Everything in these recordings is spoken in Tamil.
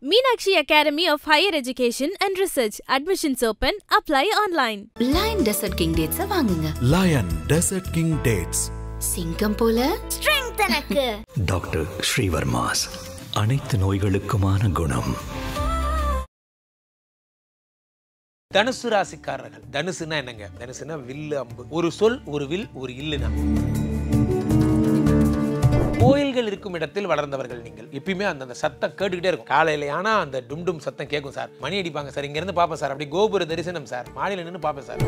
Meenakshi Academy of Higher Education and Research. Admissions open. Apply online. Lion Desert King Dates வாங்குங்க. Lion Desert King Dates. சிங்கம் போல ஸ்ட்ரெங்த் எனக்கு. டாக்டர் ஸ்ரீவர்மாஸ் அனைத்து நோய்களுக்குமான குணம். தனுசு ராசிக்காரர்கள். தனுசுனா என்னங்க? தனுசுனா வில்லு அம்பு. ஒரு சொல், ஒரு வில், ஒரு இல்லுனா. கோயில்கள் இருக்கும் இடத்தில் வளர்ந்தவர்கள் நீங்கள். எப்பயுமே அந்த சத்தம் கேட்டுக்கிட்டே இருக்கும். காலையில ஆனா அந்த டும் சத்தம் கேட்கும் சார். மணி அடிப்பாங்க சார். இங்க இருந்து பாப்பேன் சார். அப்படி கோபுர தரிசனம் சார். மாடியில நின்று பாப்பேன் சார்.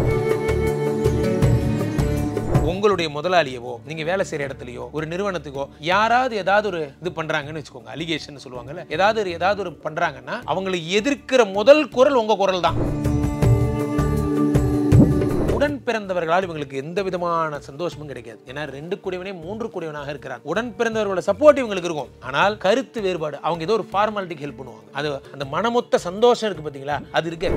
உங்களுடைய முதலாளியவோ, நீங்க வேலை செய்யற இடத்துலயோ, ஒரு நிறுவனத்துக்கோ யாராவது ஏதாவது ஒரு இது பண்றாங்கன்னு வச்சுக்கோங்க, அலிகேஷன் சொல்லுவாங்கல்ல, ஏதாவது ஒரு பண்றாங்கன்னா அவங்களை எதிர்க்கிற முதல் குரல் உங்க குரல் தான். உடன் பிறந்தவர்களால் இவங்களுக்கு எந்த விதமான சந்தோஷமும் கிடைக்காது. ஏன்னா 2 கூடியவனே 3 கூடியவனாக இருக்கிறான். உடன் பிறந்தவர்களோட சப்போர்ட் இவங்களுக்கு இருக்கும். ஆனால் கருத்து வேறுபாடு, அவங்க ஏதோ ஒரு ஃபார்மாலிட்டிக்கு ஹெல்ப் பண்ணுவாங்க. அது அந்த மனமொத்த சந்தோஷம் இருக்கு பாத்தீங்களா, அது இருக்கு.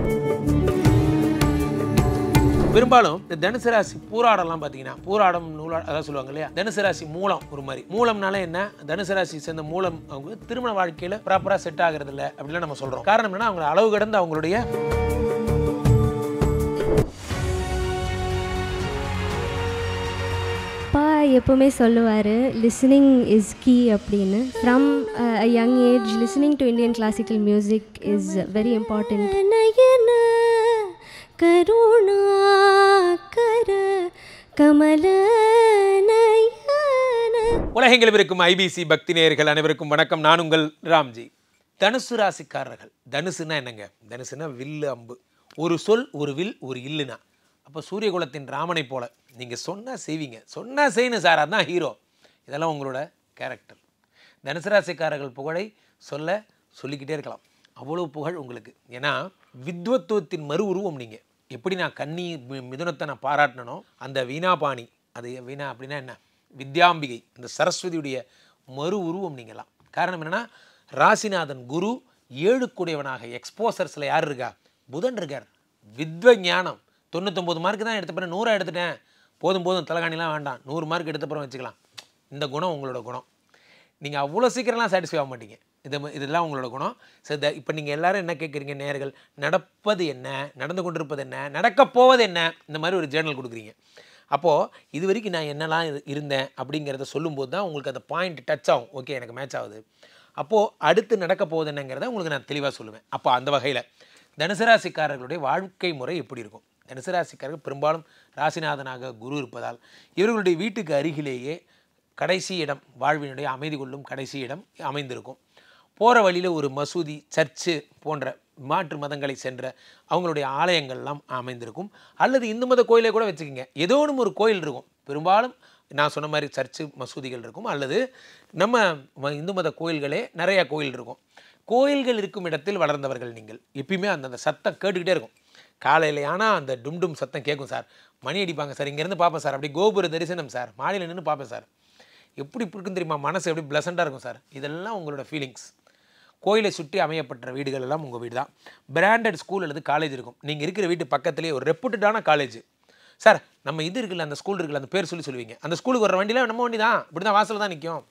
பெரும்பாலும் இந்த தனுசு ராசி பூராடம்லாம் பார்த்தீங்கன்னா, பூராடம் அதான் சொல்லுவாங்க இல்லையா, தனுசு ராசி மூலம். ஒரு மாதிரி மூலம்னால என்ன, தனுசு ராசி சேர்ந்த மூலம் அவங்க திருமண வாழ்க்கையில் ப்ராப்பராக செட் ஆகிறது இல்லை அப்படிலாம் நம்ம சொல்கிறோம். காரணம் என்னன்னா, அவங்க அளவு கடந்து அவங்களுடைய அப்பா எப்போவுமே சொல்லுவார், லிசனிங் இஸ் கீ அப்படின்னு. From a young age listening to Indian classical music is very important. உலகெங்கிலும் இருக்கும் ஐபிசி பக்தி நேயர்கள் அனைவருக்கும் வணக்கம். நான் உங்கள் ராம்ஜி. தனுசு ராசிக்காரர்கள். தனுசுனா என்னங்க? தனுசுனா வில்லு அம்பு. ஒரு சொல், ஒரு வில், ஒரு இல்லுனா. அப்போ சூரியகுலத்தின் ராமனை போல நீங்கள் சொன்னால் செய்வீங்க. சொன்னால் செய்யணும் சார், அதுதான் ஹீரோ. இதெல்லாம் உங்களோட கேரக்டர். தனுசு ராசிக்காரர்கள் புகழை சொல்லிக்கிட்டே இருக்கலாம். அவ்வளோ புகழ் உங்களுக்கு. ஏன்னா வித்வத்துவத்தின் மறு உருவம் நீங்கள். எப்படி நான் கன்னி மிதுனத்தை நான் பாராட்டினோ, அந்த வீணாபாணி, அது வீணா அப்படின்னா என்ன, வித்யாம்பிகை, அந்த சரஸ்வதியுடைய மறு உருவம் நீங்களாம். காரணம் என்னென்னா, ராசிநாதன் குரு 7 கூடியவனாக எக்ஸ்போசர்ஸில் யார் இருக்கா? புதன் இருக்கார். வித்வ ஞானம். 99 மார்க்கு தான் எடுத்த பிறகு 100 எடுத்துட்டேன், போதும் தலைகாணிலாம் வேண்டாம், 100 மார்க் எடுத்த பிறகு வச்சுக்கலாம். இந்த குணம் உங்களோட குணம். நீங்கள் அவ்வளோ சீக்கிரம்லாம் சாட்டிஸ்ஃபை ஆக மாட்டீங்க. இதெல்லாம் உங்களோட குணம். சரி, இப்போ நீங்கள் எல்லோரும் என்ன கேட்குறீங்க நேயர்கள்? நடப்பது என்ன, நடந்து கொண்டிருப்பது என்ன, நடக்கப் போவது என்ன, இந்த மாதிரி ஒரு ஜேர்னல் கொடுக்குறீங்க. அப்போது இது வரைக்கும் நான் என்னெல்லாம் இருந்தேன் அப்படிங்கிறத சொல்லும்போது தான் உங்களுக்கு அந்த பாயிண்ட் டச் ஆகும். ஓகே, எனக்கு மேட்ச் ஆகுது. அப்போது அடுத்து நடக்க போகுது என்னங்கிறத உங்களுக்கு நான் தெளிவாக சொல்லுவேன். அப்போ அந்த வகையில் தனுசு ராசிக்காரர்களுடைய வாழ்க்கை முறை எப்படி இருக்கும்? தனுசு ராசிக்காரர்கள் பெரும்பாலும் ராசிநாதனாக குரு இருப்பதால் இவர்களுடைய வீட்டுக்கு அருகிலேயே கடைசி இடம், வாழ்வினுடைய அமைதி கொள்ளும் கடைசி இடம் அமைந்திருக்கும். போகிற வழியில் ஒரு மசூதி, சர்ச்சு போன்ற மாற்று மதங்களை சென்ற அவங்களுடைய ஆலயங்கள்லாம் அமைந்திருக்கும். அல்லது இந்து மத கோயிலை கூட வச்சுக்கோங்க, ஏதோ ஒரு கோயில் இருக்கும். பெரும்பாலும் நான் சொன்ன மாதிரி சர்ச்சு, மசூதிகள் இருக்கும். அல்லது நம்ம இந்து மத கோயில்களே நிறையா கோயில் இருக்கும். கோயில்கள் இருக்கும் இடத்தில் வளர்ந்தவர்கள் நீங்கள். எப்பயுமே அந்த சத்தம் கேட்டுக்கிட்டே இருக்கும். காலையில் ஆனால் அந்த டும் சத்தம் கேட்கும் சார். மணி அடிப்பாங்க சார். இங்கேருந்து பார்ப்பேன் சார். அப்படி கோபுர தரிசனம் சார். மாடியில் நின்று பார்ப்பேன் சார். எப்படி இருக்குன்னு தெரியுமா? மனசு எப்படி ப்ளசண்ட்டாக இருக்கும் சார். இதெல்லாம் உங்களோட ஃபீலிங்ஸ். கோயிலை சுற்றி அமையப்பட்ட வீடுகள் எல்லாம் உங்கள் வீடு தான். பிராண்டட் ஸ்கூல் அல்லது காலேஜ் இருக்கும். நீங்கள் இருக்கிற வீட்டு பக்கத்துலேயே ஒரு ரெப்யூட்டடான காலேஜ். சார், நம்ம இது இருக்குல்ல, அந்த ஸ்கூல் இருக்குல்ல, அந்த பேர் சொல்லுவீங்க. அந்த ஸ்கூலுக்கு வர வண்டியில் நம்ம வண்டி தான், இப்படி தான் வாசல் தான் நிற்கும்,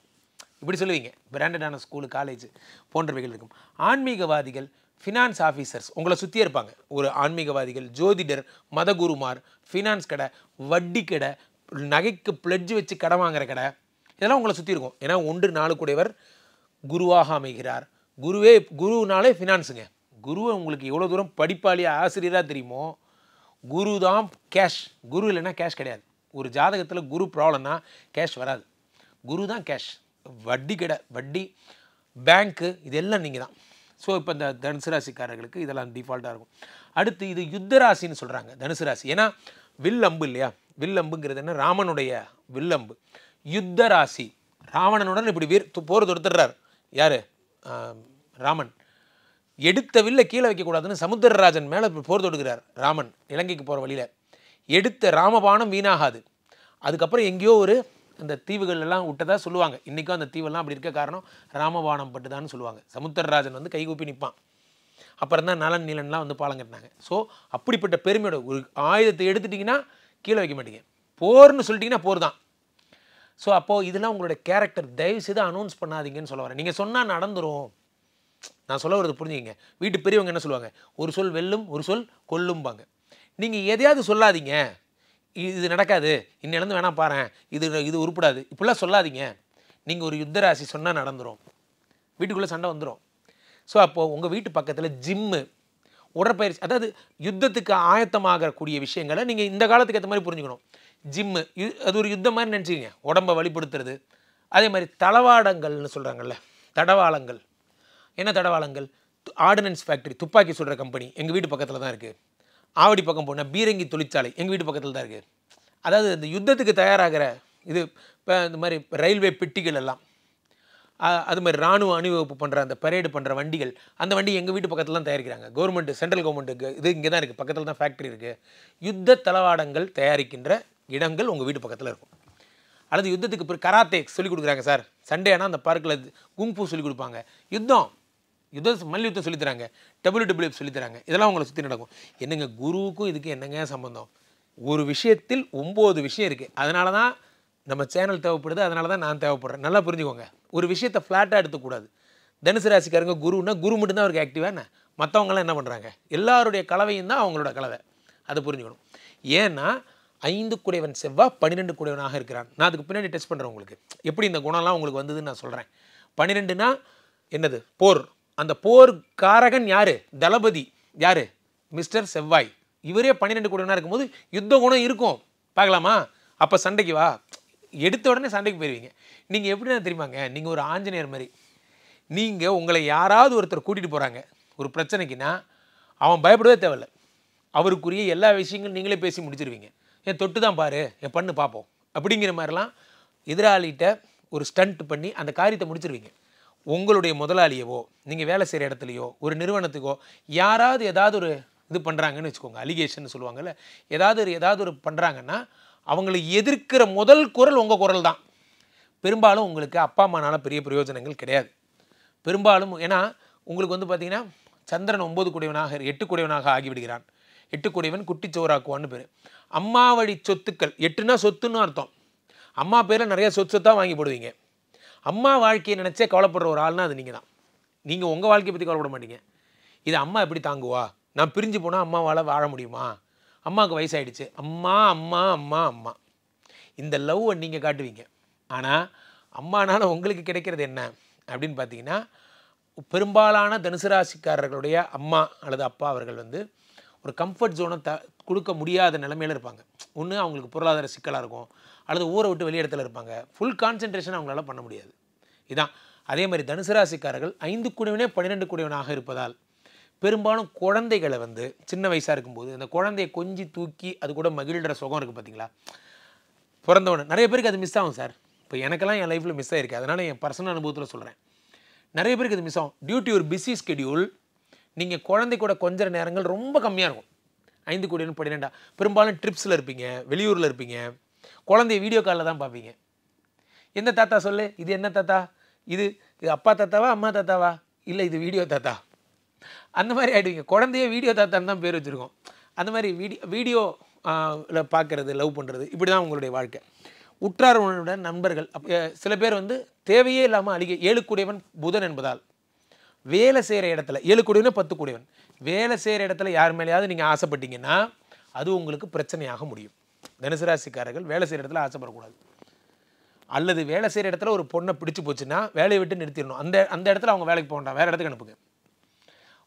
இப்படி சொல்லுவீங்க. பிராண்டடான ஸ்கூலு, காலேஜ் போன்றவைகள் இருக்கும். ஆன்மீகவாதிகள், ஃபினான்ஸ் ஆஃபீஸர்ஸ் உங்களை சுற்றியே இருப்பாங்க. ஒரு ஆன்மீகவாதிகள், ஜோதிடர், மதகுருமார், ஃபினான்ஸ் கடை, வட்டி கடை, நகைக்கு பிளட்ஜ் வச்சு கடை வாங்குகிற கடை, இதெல்லாம் உங்களை சுற்றி இருக்கும். ஏன்னா 1 4 கூடியவர் குருவாக அமைகிறார். குருனாலே ஃபினான்ஸுங்க. குருவை உங்களுக்கு எவ்வளோ தூரம் படிப்பாளி ஆசிரியராக தெரியுமோ, குரு தான் கேஷ். குரு இல்லைன்னா கேஷ் கிடையாது. ஒரு ஜாதகத்தில் குரு ப்ராப்ளம்னா கேஷ் வராது. குரு தான் கேஷ். வட்டி கடை, வட்டி, பேங்க்கு, இதெல்லாம் நீங்கள் தான். ஸோ இப்போ இந்த தனுசு ராசிக்காரர்களுக்கு இதெல்லாம் டிஃபால்ட்டாக இருக்கும். அடுத்து இது யுத்த ராசின்னு சொல்கிறாங்க தனுசு ராசி. ஏன்னா வில்லம்பு இல்லையா? வில்லம்புங்கிறது என்ன? ராமனுடைய வில்லம்பு. யுத்த ராசி. ராவணனுடன் இப்படி போர் தொடுத்துடுறார். யார்? ராமன். எடுத்த வில்ல கீழே வைக்கக்கூடாதுன்னு சமுத்திரராஜன் மேலே போர் தொடுக்கிறார் ராமன். இலங்கைக்கு போகிற வழியில் எடுத்த ராமபானம் வீணாகாது. அதுக்கப்புறம் எங்கேயோ ஒரு அந்த தீவுகள் எல்லாம் விட்டதாக சொல்லுவாங்க. இன்றைக்கும் அந்த தீவெல்லாம் அப்படி இருக்க காரணம் ராமபானம் பட்டுதான்னு சொல்லுவாங்க. சமுத்திரராஜன் கைகூப்பி நிற்பான். அப்புறம் தான் நலன் நீலன்லாம் பாலம் கட்டினாங்க. ஸோ அப்படிப்பட்ட பெருமையோட ஒரு ஆயுதத்தை எடுத்துட்டிங்கன்னா கீழே வைக்க மாட்டீங்க. போர்னு சொல்லிட்டிங்கன்னா போர் தான். ஸோ அப்போது இதெல்லாம் உங்களோட கேரக்டர். தயவு செய்து அனௌன்ஸ் பண்ணாதீங்கன்னு சொல்ல வரேன். நீங்கள் சொன்னால் நடந்துடும். நான் சொல்ல வரது புரிஞ்சுங்க. வீட்டு பெரியவங்க என்ன சொல்லுவாங்க, ஒரு சொல் வெல்லும் ஒரு சொல் கொல்லும்பாங்க. நீங்கள் எதையாவது சொல்லாதீங்க, இது நடக்காது, இன்னிலேருந்து வேணாம் பாறேன், இது உருப்படாது, இப்படிலாம் சொல்லாதீங்க. நீங்கள் ஒரு யுத்த ராசி சொன்னால் நடந்துடும், வீட்டுக்குள்ளே சண்டை வந்துடும். ஸோ அப்போது உங்கள் வீட்டு பக்கத்தில் ஜிம்மு, உடற்பயிற்சி, அதாவது யுத்தத்துக்கு ஆயத்தமாகக்கூடிய விஷயங்களை நீங்கள் இந்த காலத்துக்கு ஏற்ற மாதிரி புரிஞ்சுக்கணும். ஜிம்மு அது ஒரு யுத்தம் மாதிரி நினச்சிங்க, உடம்பை வலிப்படுத்துறது. அதே மாதிரி தளவாடங்கள்னு சொல்கிறாங்கல்ல, தடவாளங்கள். என்ன தடவாளங்கள்? ஆர்டினன்ஸ் ஃபேக்ட்ரி, துப்பாக்கி சுடுற கம்பெனி எங்கள் வீட்டு பக்கத்தில் தான் இருக்குது. ஆவடி பக்கம் போனால் பீரங்கி தொழிற்சாலை எங்கள் வீட்டு பக்கத்தில் தான் இருக்குது. அதாவது இந்த யுத்தத்துக்கு தயாராகிற இது இப்போ இந்த மாதிரி ரயில்வே பெட்டிகள் எல்லாம், அது மாதிரி இராணுவ அணிவகுப்பு பண்ணுற அந்த பரேடு பண்ணுற வண்டிகள், அந்த வண்டி எங்கள் வீட்டு பக்கத்தில் தான் தயாரிக்கிறாங்க. கவர்மெண்ட்டு, சென்ட்ரல் கவர்மெண்ட்டுக்கு இது இங்கே தான் இருக்குது, பக்கத்தில் தான் ஃபேக்ட்ரி இருக்குது. யுத்த தளவாடங்கள் தயாரிக்கின்ற இடங்கள் உங்கள் வீட்டு பக்கத்தில் இருக்கும். அல்லது யுத்தத்துக்கு பிறகு கராத்தே சொல்லிக் கொடுக்குறாங்க சார், சண்டே ஆனால் அந்த பார்க்கில் குங்ஃபூ சொல்லிக் கொடுப்பாங்க. யுத்தம் மல்யுத்தம் சொல்லித்தராங்க, WWF சொல்லித்தராங்க. இதெல்லாம் உங்களை சுற்றி நடக்கும். என்னங்க குருவுக்கும் இதுக்கு என்னங்க சம்பந்தம்? ஒரு விஷயத்தில் 9 விஷயம் இருக்குது. அதனால தான் நம்ம சேனல் தேவைப்படுது, அதனால தான் நான் தேவைப்படுறேன். நல்லா புரிஞ்சுக்கோங்க. ஒரு விஷயத்தை ஃப்ளாட்டாக எடுத்துக்கூடாது. தனுசு ராசிக்காரங்க குருன்னா குரு மட்டும்தான் அவருக்கு ஆக்டிவாக என்ன, மற்றவங்களாம் என்ன பண்ணுறாங்க, எல்லாருடைய கலவையும் தான் அவங்களோட கலவை. அதை புரிஞ்சுக்கணும். ஏன்னா 5 குடைவன் செவ்வாய் 12 குடைவனாக இருக்கிறான். நான் அதுக்கு பின்னாடி டெஸ்ட் பண்ணுறேன் உங்களுக்கு, எப்படி இந்த குணம்லாம் உங்களுக்கு வந்ததுன்னு நான் சொல்கிறேன். 12னா என்னது? போர். அந்த போர் காரகன் யார்? தளபதி யார்? மிஸ்டர் செவ்வாய். இவரே 12 குடைவனாக இருக்கும்போது யுத்த குணம் இருக்கும். பார்க்கலாமா? அப்போ சண்டைக்கு வா, எடுத்த உடனே சண்டைக்கு போயிடுவீங்க. நீங்கள் எப்படின்னா தெரியுமாங்க, நீங்கள் ஒரு ஆஞ்சநேயர் மாதிரி. நீங்கள் உங்களை யாராவது ஒருத்தர் கூட்டிகிட்டு போகிறாங்க ஒரு பிரச்சனைக்குன்னா, அவன் பயப்படவே தேவையில்லை. அவருக்குரிய எல்லா விஷயங்களும் நீங்களே பேசி முடிச்சிருவீங்க. ஏன் தொட்டு தான் பாரு, என் பண்ணு பார்ப்போம் அப்படிங்கிற மாதிரிலாம் எதிராளிகிட்ட ஒரு ஸ்டண்ட் பண்ணி அந்த காரியத்தை முடிச்சிருவீங்க. உங்களுடைய முதலாளியவோ, நீங்கள் வேலை செய்கிற இடத்துலையோ, ஒரு நிறுவனத்துக்கோ யாராவது ஏதாவது ஒரு இது பண்ணுறாங்கன்னு வச்சுக்கோங்க, அலிகேஷன் சொல்லுவாங்கள்ல, ஏதாவது ஒரு பண்ணுறாங்கன்னா அவங்களை எதிர்க்கிற முதல் குரல் உங்கள் குரல் தான். பெரும்பாலும் உங்களுக்கு அப்பா அம்மானால பெரிய பிரயோஜனங்கள் கிடையாது. பெரும்பாலும் ஏன்னா உங்களுக்கு வந்து பார்த்திங்கன்னா சந்திரன் 9 குடைவனாக 8 குடைவனாக ஆகிவிடுகிறான். 8 குடைவன் குட்டிச்சோறாக்குவான்னு பேர். அம்மா வழி சொத்துக்கள், 8னா சொத்துன்னு அர்த்தம். அம்மா பேரில் நிறைய சொத்தாக வாங்கி போடுவீங்க. அம்மா வாழ்க்கையை நினச்சே கவலைப்படுற ஒரு ஆள்னா அது நீங்கள் தான். நீங்கள் உங்கள் வாழ்க்கையை பற்றி கவலைப்பட மாட்டீங்க. இது அம்மா எப்படி தாங்குவா, நான் பிரிஞ்சு போனால் அம்மாவால் வாழ முடியுமா, அம்மாவுக்கு வயசாகிடுச்சு, அம்மா அம்மா அம்மா அம்மா, இந்த லவ்வை நீங்கள் காட்டுவீங்க. ஆனால் அம்மானால உங்களுக்கு கிடைக்கிறது என்ன அப்படின்னு பார்த்தீங்கன்னா, பெரும்பாலான தனுசு ராசிக்காரர்களுடைய அம்மா அல்லது அப்பா அவர்கள் வந்து ஒரு கம்ஃபர்ட் ஜோனை கொடுக்க முடியாத நிலைமையில் இருப்பாங்க. ஒன்று அவங்களுக்கு பொருளாதார சிக்கலாக இருக்கும், அல்லது ஊரை விட்டு வெளி இடத்துல இருப்பாங்க. ஃபுல் கான்சன்ட்ரேஷன் அவங்களால பண்ண முடியாது. இதான். அதே மாதிரி தனுசு ராசிக்காரர்கள் 5 குடைவனே 12 குடைவனாக இருப்பதால் பெரும்பாலும் குழந்தைகளை வந்து சின்ன வயசாக இருக்கும்போது அந்த குழந்தையை கொஞ்சி தூக்கி அது கூட மகிழ்கிற சுகம் இருக்குது பார்த்தீங்களா, பிறந்தவொடனே நிறைய பேருக்கு அது மிஸ் ஆகும் சார். இப்போ எனக்கெல்லாம் என் லைஃப்பில் மிஸ் ஆகிருக்கு, அதனால் என் பர்சனல் அனுபவத்தில் சொல்கிறேன். நிறைய பேருக்கு அது மிஸ் ஆகும். டியூ டு ஒரு பிஸி ஸ்கெடியூல் நீங்கள் குழந்தை கூட கொஞ்சம் நேரங்கள் ரொம்ப கம்மியாக இருக்கும். 5 குடைவன் 12 பெரும்பாலும் ட்ரிப்ஸில் இருப்பீங்க, வெளியூரில் இருப்பீங்க, குழந்தைய வீடியோ காலில் தான் பார்ப்பீங்க. எந்த தாத்தா சொல்லு, இது என்ன தாத்தா, இது அப்பா தாத்தாவா அம்மா தாத்தாவா, இல்லை இது வீடியோ தாத்தா, அந்த மாதிரி ஆகிடுவீங்க. குழந்தைய வீடியோ தாத்தான்னு தான் பேர் வச்சுருக்கோம். அந்த மாதிரி வீடியோவில் பார்க்குறது, லவ் பண்ணுறது, இப்படி தான் உங்களுடைய வாழ்க்கை. உற்றாருடன் நண்பர்கள், சில பேர் வந்து தேவையே இல்லாமல் 7 குடைவன் புதன் என்பதால் வேலை செய்கிற இடத்துல 7 குடைவனே 10 குடைவன் வேலை செய்கிற இடத்துல யார் மேலேயாவது நீங்கள் ஆசைப்பட்டீங்கன்னா அது உங்களுக்கு பிரச்சனையாக முடியும். தனுசு ராசிக்காரர்கள் வேலை செய்கிற இடத்துல ஆசைப்படக்கூடாது. அல்லது வேலை செய்கிற இடத்துல ஒரு பொண்ணை பிடிச்சி போச்சுன்னா வேலையை விட்டு நிறுத்திடணும். அந்த இடத்துல அவங்க வேலைக்கு போக வேண்டாம், வேறு இடத்துக்கு அனுப்புங்க.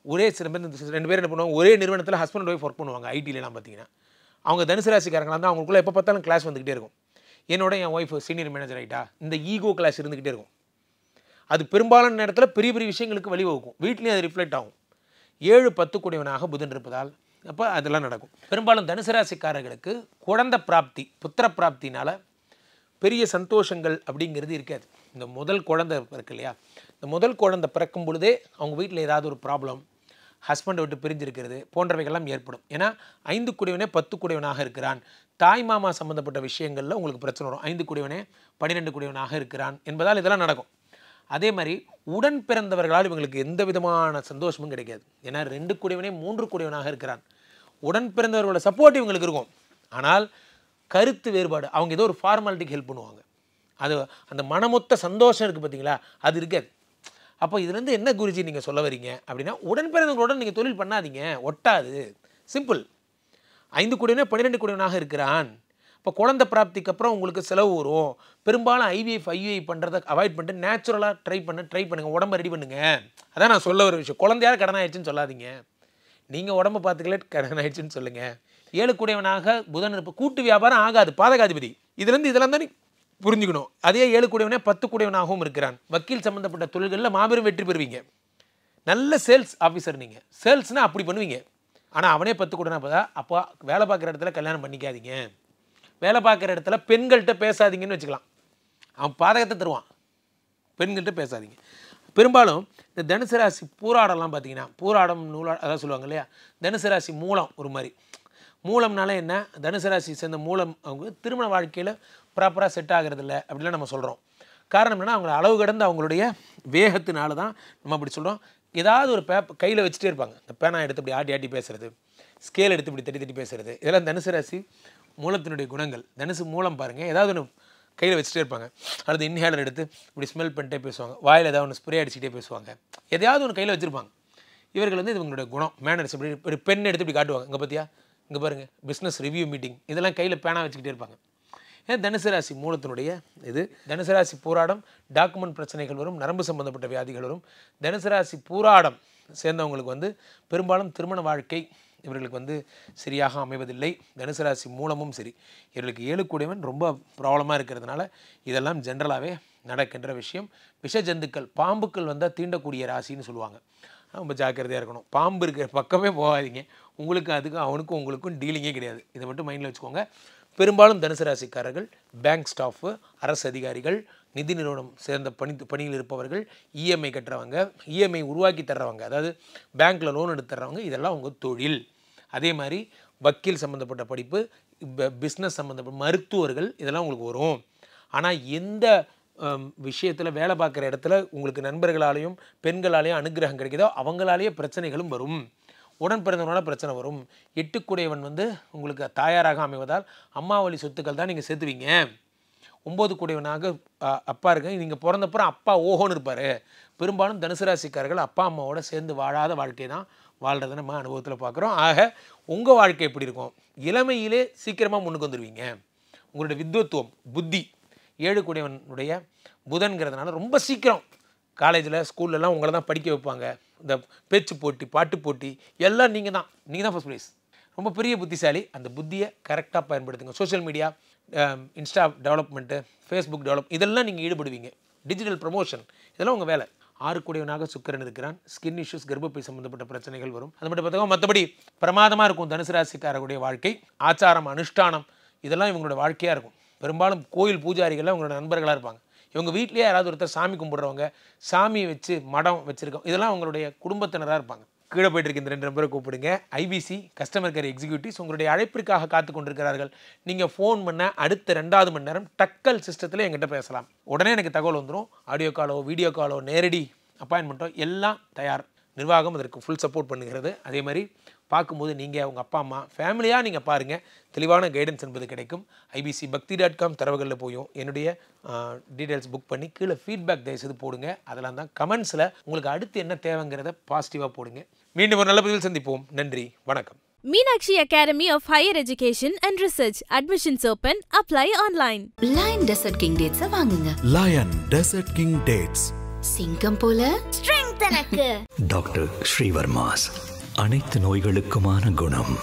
ஒரே சில பேர் 2 பேர் என்ன பண்ணுவாங்க, ஒரே நிறுவனத்தில் ஹஸ்பண்ட் அண்ட் ஒய்ஃப் ஒர்க் பண்ணுவாங்க. ஐடியிலாம் பார்த்தீங்கன்னா அவங்க தனுசு ராசிக்காரங்களாக தான் அவங்களுக்குள்ள எப்போ பார்த்தாலும் கிளாஸ் வந்துக்கிட்டே இருக்கும். என்னோட என் ஒய்ஃப் சீனியர் மேனேஜர் ஆகிட்டா, இந்த ஈகோ கிளாஸ் இருந்துக்கிட்டே இருக்கும். அது பெரும்பாலான நேரத்தில் பெரிய பெரிய விஷயங்களுக்கு வழிவகுக்கும். வீட்லேயும் அது ரிஃப்ளெக்ட் ஆகும். 7 10 குடைவனாக புதன் இருப்பதால் அப்போ அதெல்லாம் நடக்கும். பெரும்பாலும் தனுசு ராசிக்காரர்களுக்கு குழந்தை பிராப்தி, புத்திர பிராப்தினால் பெரிய சந்தோஷங்கள் அப்படிங்கிறது இருக்காது. இந்த முதல் குழந்தை இருக்கு இல்லையா, இந்த முதல் குழந்தை பிறக்கும் பொழுதே அவங்க வீட்டில் ஏதாவது ஒரு ப்ராப்ளம், ஹஸ்பண்டை விட்டு பிரிஞ்சிருக்கிறது போன்றவைகள்லாம் ஏற்படும். ஏன்னா 5 குடைவனே 10 குடைவனாக இருக்கிறான். தாய் மாமா சம்மந்தப்பட்ட விஷயங்களில் உங்களுக்கு பிரச்சனை வரும். 5 குடைவனே 12 குடைவனாக இருக்கிறான் என்பதால் இதெல்லாம் நடக்கும். அதே மாதிரி உடன் பிறந்தவர்களால் இவங்களுக்கு எந்த விதமான சந்தோஷமும் கிடைக்காது. ஏன்னா 2 குடைவனே 3 குடைவனாக இருக்கிறான். உடன் பிறந்தவர்களோட சப்போர்ட் இவங்களுக்கு இருக்கும். ஆனால் கருத்து வேறுபாடு, அவங்க ஏதோ ஒரு ஃபார்மாலிட்டிக்கு ஹெல்ப் பண்ணுவாங்க. அது அந்த மனமொத்த சந்தோஷம் இருக்குது பார்த்தீங்களா, அது இருக்காது. அப்போ இதுலேருந்து என்ன குருஜி நீங்கள் சொல்ல வரீங்க அப்படின்னா, உடன் பிறந்தவங்களுடன் நீங்கள் தொழில் பண்ணாதீங்க, ஒட்டாது. சிம்பிள். 5 கூடியவனே 12 கூடியவனாக இருக்கிறான். இப்போ குழந்தை பிராப்திக்கு அப்புறம் உங்களுக்கு செலவு வரும். பெரும்பாலும் IVF பண்ணுறதை அவாய்ட் பண்ணிட்டு நேச்சுரலாக ட்ரை பண்ணுங்கள், உடம்பை ரெடி பண்ணுங்க. அதான் நான் சொல்ல வர விஷயம். குழந்தையார் கடன் ஆயிடுச்சுன்னு சொல்லாதீங்க, நீங்கள் உடம்பை பார்த்துக்கல கடன் ஆயிடுச்சுன்னு சொல்லுங்கள். 7 கூடியவனாக புதன் இருப்பு. கூட்டு வியாபாரம் ஆகாது, பாதகாதிபதி. இதுலேருந்து இதெல்லாம் தான் புரிஞ்சுக்கணும். அதே 7 கூடியவனே 10 கூடியவனாகவும் இருக்கிறான். வக்கீல் சம்மந்தப்பட்ட தொழில்களில் மாபெரும் வெற்றி பெறுவீங்க. நல்ல சேல்ஸ் ஆஃபீஸர் நீங்கள். சேல்ஸ்னால் அப்படி பண்ணுவீங்க. ஆனால் அவனே 10 கூடனா பார்த்தா, அப்போ வேலை பார்க்குற இடத்துல கல்யாணம் பண்ணிக்காதீங்க. வேலை பார்க்குற இடத்துல பெண்கள்கிட்ட பேசாதீங்கன்னு வச்சுக்கலாம். அவன் பாதகத்தை தருவான். பெண்கள்கிட்ட பேசாதீங்க. பெரும்பாலும் இந்த தனுசு ராசி பூராடம்லாம் பார்த்தீங்கன்னா, பூராடம் அதான் சொல்லுவாங்க இல்லையா, தனுசு ராசி மூலம் ஒரு மாதிரி. மூலம்னால என்ன, தனுசு ராசி சேர்ந்த மூலம் அவங்க திருமண வாழ்க்கையில் ப்ராப்பராக செட் ஆகிறது இல்லை அப்படிலாம் நம்ம சொல்கிறோம். காரணம் என்னென்னா, அவங்கள அளவு கடந்து அவங்களுடைய வேகத்தினால தான் நம்ம அப்படி சொல்கிறோம். ஏதாவது ஒரு கையில் வச்சுட்டே இருப்பாங்க. இந்த பேனா எடுத்து இப்படி ஆட்டி பேசுகிறது, ஸ்கேல் எடுத்து இப்படி தட்டி பேசுகிறது, இதெல்லாம் தனுசு ராசி மூலத்தினுடைய குணங்கள். தனுசு மூலம் பாருங்கள், ஏதாவது ஒன்று கையில் வச்சுட்டே இருப்பாங்க. அடுத்து இன்ஹேலர் எடுத்து இப்படி ஸ்மெல் பண்ணிட்டே பேசுவாங்க. வாயில் ஏதாவது ஒன்று ஸ்ப்ரே அடிச்சுட்டே பேசுவாங்க. எதையாவது ஒன்று கையில் வச்சுருப்பாங்க. இவர்கள் வந்து இவங்களுடைய குணம், மேனர்ஸ். இப்படி ஒரு பென் எடுத்து இப்படி காட்டுவாங்க. இங்கே பார்த்தியா, இங்கே பாருங்கள், பிஸ்னஸ் ரிவ்யூ மீட்டிங், இதெல்லாம் கையில் பேனா வச்சுக்கிட்டே இருப்பாங்க. ஏன் தனுசு ராசி மூலத்தினுடைய இது. தனுசு ராசி பூராடம் டாக்குமெண்ட் பிரச்சனைகள் வரும், நரம்பு சம்பந்தப்பட்ட வியாதிகள் வரும். தனுசு ராசி பூராடம் சேர்ந்தவங்களுக்கு வந்து பெரும்பாலும் திருமண வாழ்க்கை இவர்களுக்கு வந்து சரியாக அமைவதில்லை. தனுசு ராசி மூலமும் சரி. இவர்களுக்கு 7 கூடியவன் ரொம்ப ப்ராப்ளமாக இருக்கிறதுனால இதெல்லாம் ஜென்ரலாகவே நடக்கின்ற விஷயம். விஷ ஜந்துக்கள், பாம்புக்கள் வந்தால் தீண்டக்கூடிய ராசின்னு சொல்லுவாங்க. ரொம்ப ஜாக்கிரதையாக இருக்கணும். பாம்பு இருக்கிற பக்கமே போகாதீங்க. உங்களுக்கு அதுக்கும் அவனுக்கும் உங்களுக்கும் டீலிங்கே கிடையாது. இதை மட்டும் மைண்டில் வச்சுக்கோங்க. பெரும்பாலும் தனுசு ராசிக்காரர்கள் பேங்க் ஸ்டாஃபு, அரசு அதிகாரிகள், நிதி நிறுவனம் சேர்ந்த பணியில் இருப்பவர்கள், இஎம்ஐ கட்டுறவங்க, இஎம்ஐ உருவாக்கி தர்றவங்க, அதாவது பேங்க்கில் லோன் எடுத்து தர்றவங்க, இதெல்லாம் உங்கள் தொழில். அதே மாதிரி வக்கீல் சம்மந்தப்பட்ட படிப்பு, பிஸ்னஸ் சம்மந்தப்பட்ட மருத்துவர்கள், இதெல்லாம் உங்களுக்கு வரும். ஆனால் எந்த விஷயத்தில் வேலை பார்க்குற இடத்துல உங்களுக்கு நண்பர்களாலேயும் பெண்களாலேயும் அனுகிரகம் கிடைக்குதோ அவங்களாலேயே பிரச்சனைகளும் வரும். உடன் பிறந்தவனால பிரச்சனை வரும். 8 கூடியவன் வந்து உங்களுக்கு தாயாராக அமைவதால் அம்மா வழி சொத்துக்கள் தான் நீங்கள் சேர்த்துவீங்க. 9 கூடியவனாக அப்பா இருக்க, நீங்கள் பிறந்தப்புறம் அப்பா ஓஹோன்னு இருப்பார். பெரும்பாலும் தனுசு ராசிக்காரர்கள் அப்பா அம்மாவோட சேர்ந்து வாழாத வாழ்க்கை தான் வாழ்கிறத நம்ம அனுபவத்தில் பார்க்குறோம். ஆக உங்கள் வாழ்க்கை எப்படி இருக்கும், இளமையிலே சீக்கிரமாக முன்னுக்கு வந்துடுவீங்க. உங்களுடைய வித்வத்துவம், புத்தி 7 கூடியவனுடைய புதன்கிறதுனால ரொம்ப சீக்கிரம் காலேஜில் ஸ்கூல்லலாம் உங்களை தான் படிக்க வைப்பாங்க. இந்த பேச்சு போட்டி, பாட்டு போட்டி எல்லாம் நீங்கள் தான் ஃபஸ்ட் ப்ரைஸ். ரொம்ப பெரிய புத்திசாலி. அந்த புத்தியை கரெக்டாக பயன்படுத்துங்க. Social media, Insta development, Facebook develop, இதெல்லாம் நீங்கள் ஈடுபடுவீங்க. டிஜிட்டல் ப்ரமோஷன், இதெல்லாம் உங்கள் வேலை. 6 கூடியவனாக சுக்கிரன் இருக்கிறான். ஸ்கின் இஷ்யூஸ், கர்ப்பப்பை சம்மந்தப்பட்ட பிரச்சனைகள் வரும். அது மட்டும் பார்த்தோம். மற்றபடி பிரமாதமாக இருக்கும் தனுசு ராசிக்காரர்களுடைய வாழ்க்கை. ஆச்சாரம், அனுஷ்டானம், இதெல்லாம் இவங்களோட வாழ்க்கையாக இருக்கும். பெரும்பாலும் கோயில் பூஜாரிகள்லாம் உங்களோட நண்பர்களாக இருப்பாங்க. இவங்க வீட்லேயே யாராவது ஒருத்தர் சாமி கும்பிட்றவங்க, சாமியை வச்சு மடம் வச்சுருக்கோம், இதெல்லாம் உங்களுடைய குடும்பத்தினராக இருப்பாங்க. கீழே போய்ட்டு இருக்க இந்த 2 நம்பரை கூப்பிடுங்க. IBC கஸ்டமர் கேர் எக்ஸிக்யூட்டிவ்ஸ் உங்களுடைய அழைப்பிற்காக காத்து கொண்டிருக்கிறார்கள். நீங்கள் ஃபோன் பண்ண அடுத்த 2வது மணி நேரம் டக்கல் சிஸ்டத்தில் எங்கிட்ட பேசலாம். உடனே எனக்கு தகவல் வந்துடும். ஆடியோ காலோ, வீடியோ காலோ, நேரடி அப்பாயின்மெண்ட்டோ எல்லாம் தயார். நிர்வாகம் அதற்கு ஃபுல் சப்போர்ட் பண்ணுகிறது. அதே மாதிரி பார்க்கும்போது நீங்கள் உங்கள் அப்பா அம்மா ஃபேமிலியாக நீங்கள் பாருங்கள், தெளிவான கைடன்ஸ் என்பது கிடைக்கும். IBCBhakti.com தரவுகளில் போயும் என்னுடைய டீட்டெயில்ஸ் புக் பண்ணி கீழே ஃபீட்பேக் தயவுசெய்து போடுங்க. அதெல்லாம் தான் கமெண்ட்ஸில் உங்களுக்கு அடுத்து என்ன தேவைங்கிறத பாசிட்டிவாக போடுங்க. மீண்டும் ஒரு நல்ல பதிவில் சந்திப்போம். நன்றி, வணக்கம். Meenakshi Academy of Higher Education and Research. Admissions open. Apply online. Lion Desert King Dates வாங்குங்க. Lion Desert King Dates. சிங்கம் போல டாக்டர் ஸ்ரீவர்மாஸ். அனைத்து நோய்களுக்குமான குணம்.